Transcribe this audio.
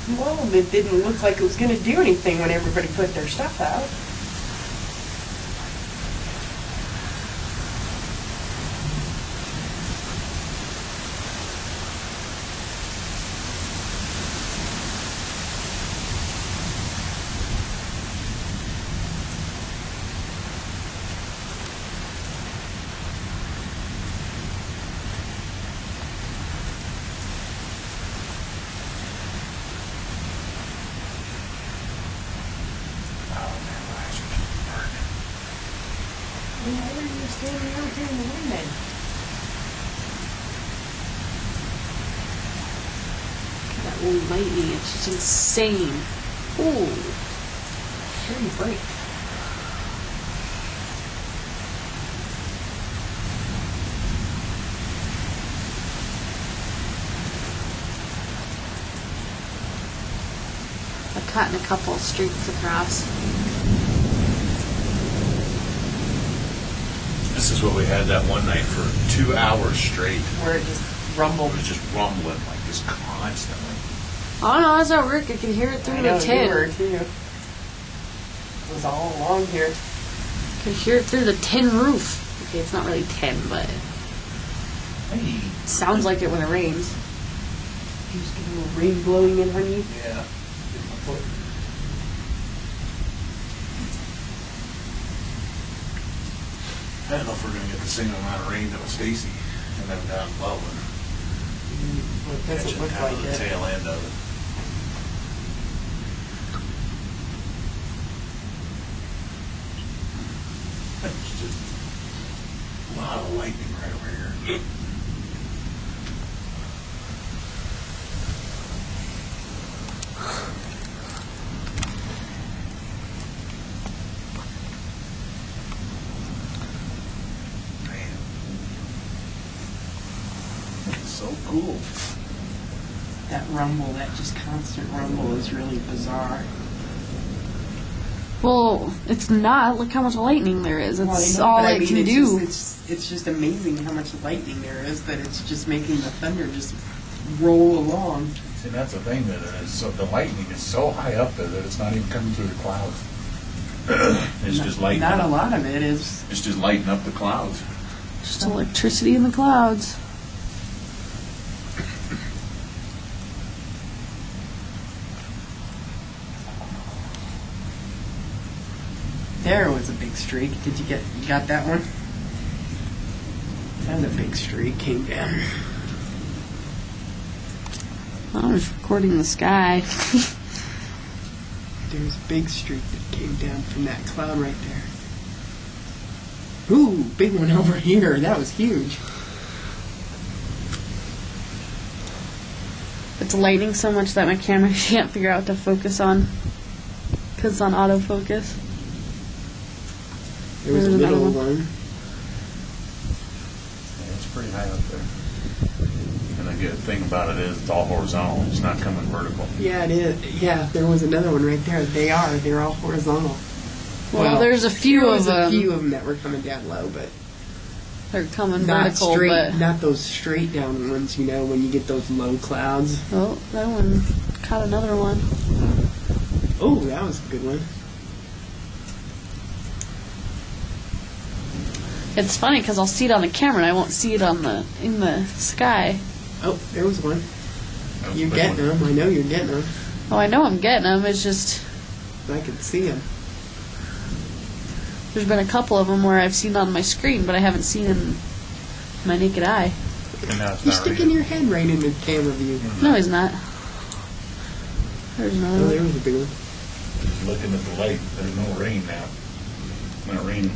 Well, it didn't look like it was going to do anything when everybody put their stuff out. Why are you standing out there in the wind then? That old lightning, it's just insane. Ooh. Sure you break. I've caught in a couple streaks across. This is what we had that one night for 2 hours straight. Where it just It rumbled. was just rumbling like this constantly. Oh no, that's not Rick. I can hear it through the tin. You were too. It was all along here. I can hear it through the tin roof. Okay, it's not really tin, but Hey. it sounds like it when it rains. You just get a little rain blowing in on you. Yeah. Get my foot. I don't know if we're going to get the same amount of rain that was Stacy and them down below. Well, it doesn't Catching look kind like of the it. tail end of it. It's just a lot of lightning right over here. Man. It's so cool. That rumble, that just constant rumble is really bizarre. Well, it's not. Look how much lightning there is. Well, I It's know, all but I it mean, can it's do. it's just amazing how much lightning there is that it's just making the thunder just roll along. See, that's the thing, that it is so, the lightning is so high up there that it's not even coming through the clouds. It's just lighting Not a up. lot of it is. It's just lighting up the clouds. Just electricity in the clouds. There was a big streak. Did you got that one? That was a big streak came down. I was recording the sky. There's a big streak that came down from that cloud right there. Ooh, big one over here. That was huge. It's lightning so much that my camera can't figure out what to focus on. Because it's on autofocus. There was a There's another little one. one. Yeah, it's pretty high up there. And the good thing about it is it's all horizontal. It's not coming vertical. Yeah, it is. Yeah, there was another one right there. They're all horizontal. Well, there's a few there of was a them. few of them that were coming down low, but They're coming not vertical, straight. but Not those straight down ones. You know, when you get those low clouds. oh, that one caught another one. Oh, that was a good one. It's funny because I'll see it on the camera and I won't see it on in the sky. Oh, there was one. That was a You're big getting one. them. I know you're getting them. Oh, I know I'm getting them. It's just I can see them. there's been a couple of them where I've seen on my screen, but I haven't seen in my naked eye. And now it's You're not sticking raining. your head right in the camera view. No, he's not. There's another Oh, there one. was a big one. Just looking at the light, there's no rain now. Not raining.